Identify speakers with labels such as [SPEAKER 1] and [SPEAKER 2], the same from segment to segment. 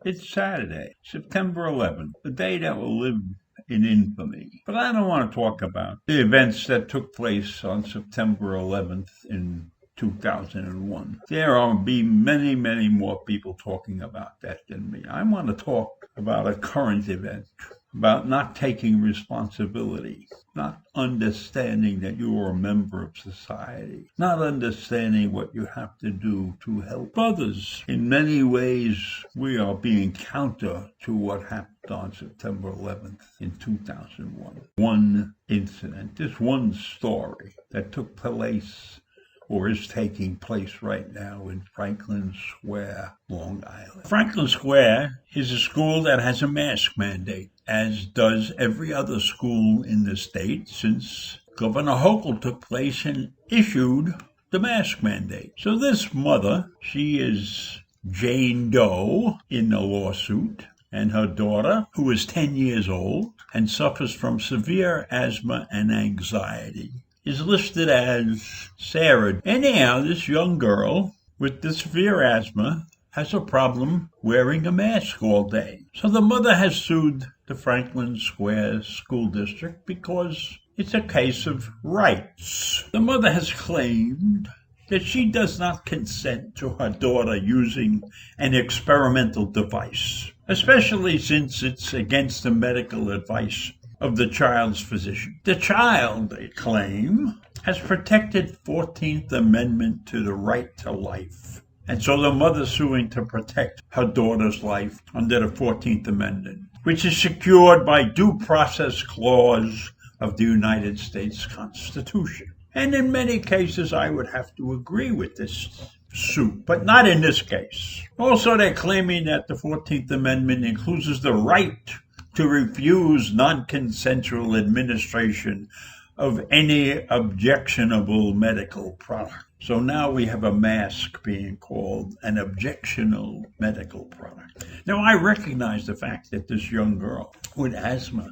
[SPEAKER 1] It's Saturday, September 11th, a day that will live in infamy. But I don't want to talk about the events that took place on September 11th in 2001. There will be many, many more people talking about that than me. I want to talk about a current event, about not taking responsibility, not understanding that you are a member of society, not understanding what you have to do to help others. In many ways, we are being counter to what happened on September 11th in 2001. One incident, this one story that took place or is taking place right now in Franklin Square, Long Island. Franklin Square is a school that has a mask mandate, as does every other school in the state since Governor Hochul took place and issued the mask mandate. So this mother, she is Jane Doe in the lawsuit, and her daughter, who is 10 years old and suffers from severe asthma and anxiety, is listed as Sarah. Anyhow, this young girl with the severe asthma has a problem wearing a mask all day. So the mother has sued the Franklin Square School District because it's a case of rights. The mother has claimed that she does not consent to her daughter using an experimental device, especially since it's against the medical advice of the child's physician. The child, they claim, has protected 14th Amendment to the right to life. And so the mother's suing to protect her daughter's life under the 14th Amendment, which is secured by due process clause of the United States Constitution. And in many cases, I would have to agree with this suit, but not in this case. Also, they're claiming that the 14th Amendment includes the right to refuse non-consensual administration of any objectionable medical product. So now we have a mask being called an objectionable medical product. Now, I recognize the fact that this young girl with asthma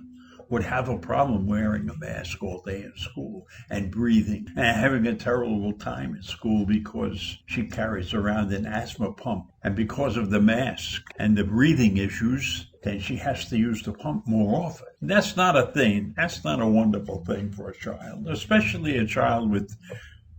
[SPEAKER 1] would have a problem wearing a mask all day in school and breathing and having a terrible time in school because she carries around an asthma pump. And because of the mask and the breathing issues, then she has to use the pump more often. That's not a thing. That's not a wonderful thing for a child, especially a child with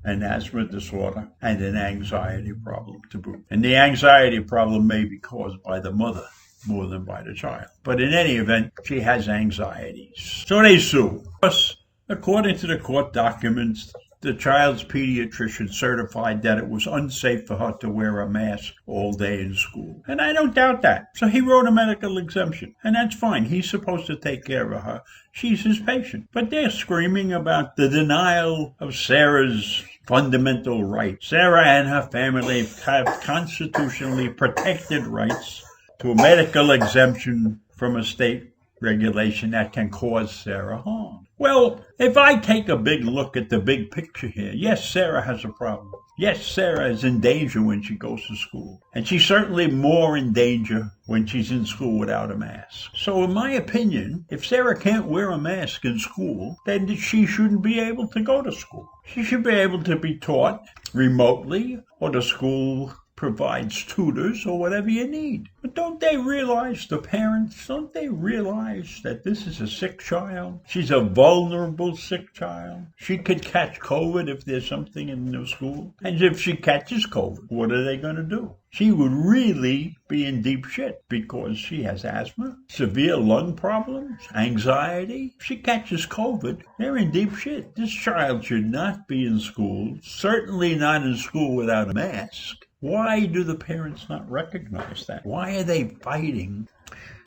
[SPEAKER 1] an asthma disorder and an anxiety problem to boot. And the anxiety problem may be caused by the mother more than by the child. But in any event, she has anxieties. So they sue. Plus, according to the court documents, the child's pediatrician certified that it was unsafe for her to wear a mask all day in school. And I don't doubt that. So he wrote a medical exemption. And that's fine. He's supposed to take care of her. She's his patient. But they're screaming about the denial of Sarah's fundamental rights. Sarah and her family have constitutionally protected rights to a medical exemption from a state regulation that can cause Sarah harm. Well, if I take a big look at the big picture here, yes, Sarah has a problem. Yes, Sarah is in danger when she goes to school. And she's certainly more in danger when she's in school without a mask. So in my opinion, if Sarah can't wear a mask in school, then she shouldn't be able to go to school. She should be able to be taught remotely, or the school provides tutors or whatever you need. But don't they realize, the parents, don't they realize that this is a sick child? She's a vulnerable sick child. She could catch COVID if there's something in the school. And if she catches COVID, what are they going to do? She would really be in deep shit because she has asthma, severe lung problems, anxiety. If she catches COVID, they're in deep shit. This child should not be in school, certainly not in school without a mask. Why do the parents not recognize that? Why are they fighting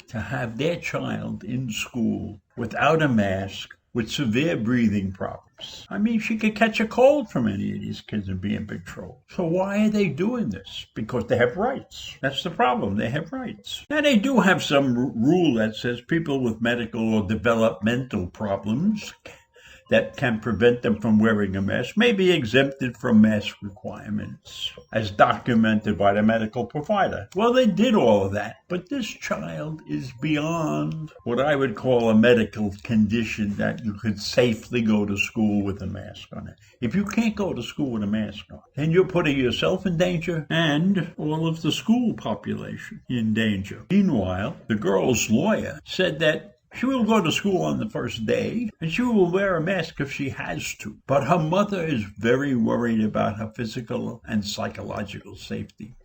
[SPEAKER 1] to have their child in school without a mask with severe breathing problems? steps. I mean, she could catch a cold from any of these kids and be in big trouble. So why are they doing this? Because they have rights. That's the problem. They have rights. Now, they do have some rule that says people with medical or developmental problems that can prevent them from wearing a mask may be exempted from mask requirements, as documented by the medical provider. Well, they did all of that, but this child is beyond what I would call a medical condition that you could safely go to school with a mask on it. If you can't go to school with a mask on, then you're putting yourself in danger and all of the school population in danger. Meanwhile, the girl's lawyer said that she will go to school on the first day, and she will wear a mask if she has to. But her mother is very worried about her physical and psychological safety.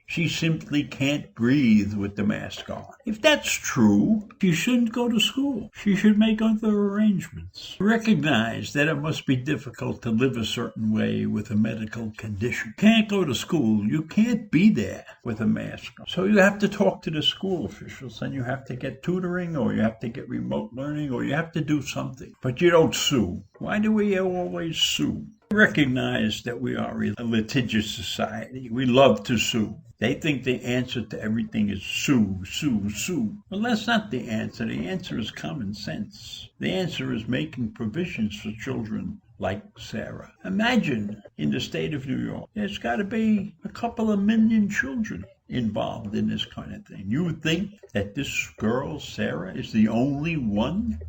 [SPEAKER 1] She simply can't breathe with the mask on. If that's true, she shouldn't go to school. She should make other arrangements. Recognize that it must be difficult to live a certain way with a medical condition. You can't go to school. You can't be there with a mask on. So you have to talk to the school officials, and you have to get tutoring, or you have to get remote learning, or you have to do something. But you don't sue. Why do we always sue? Recognize that we are a litigious society. We love to sue. They think the answer to everything is sue, sue, sue. Well, that's not the answer. The answer is common sense. The answer is making provisions for children like Sarah. Imagine in the state of New York, there's got to be a couple of million children involved in this kind of thing. You would think that this girl, Sarah, is the only one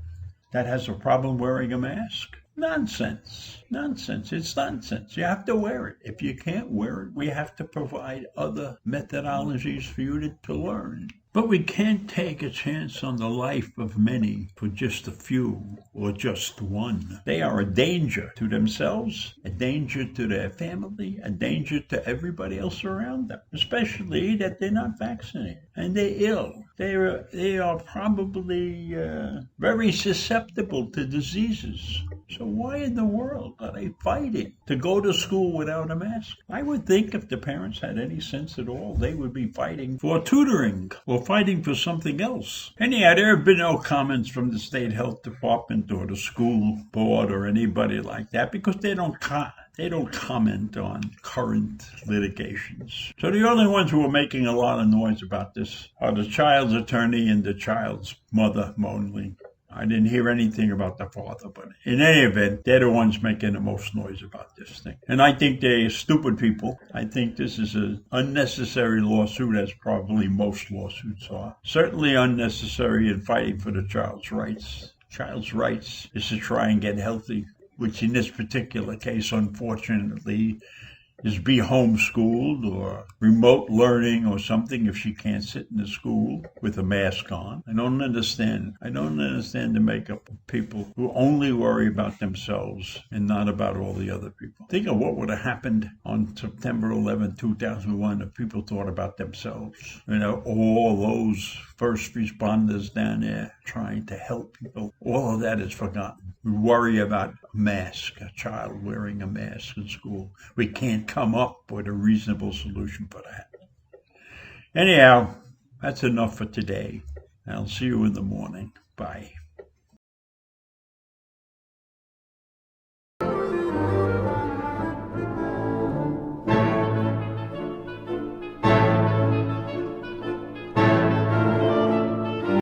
[SPEAKER 1] that has a problem wearing a mask? Nonsense. Nonsense. It's nonsense. You have to wear it. If you can't wear it, we have to provide other methodologies for you to learn. But we can't take a chance on the life of many for just a few or just one. They are a danger to themselves, a danger to their family, a danger to everybody else around them, especially that they're not vaccinated and they're ill. They are probably very susceptible to diseases. So why in the world are they fighting to go to school without a mask? I would think if the parents had any sense at all, they would be fighting for tutoring or fighting for something else. Anyhow, there have been no comments from the state health department or the school board or anybody like that because they don't comment on current litigations. So the only ones who are making a lot of noise about this are the child's attorney and the child's mother, Moanly. I didn't hear anything about the father, but in any event, they're the ones making the most noise about this thing. And I think they're stupid people. I think this is an unnecessary lawsuit, as probably most lawsuits are. Certainly unnecessary in fighting for the child's rights. Child's rights is to try and get healthy, which in this particular case, unfortunately, is be homeschooled or remote learning or something if she can't sit in the school with a mask on. I don't understand the makeup of people who only worry about themselves and not about all the other people. Think of what would have happened on September 11, 2001 if people thought about themselves. All those first responders down there trying to help people. All of that is forgotten. We worry about a mask, a child wearing a mask in school. We can't come up with a reasonable solution for that. Anyhow, that's enough for today. I'll see you in the morning. Bye.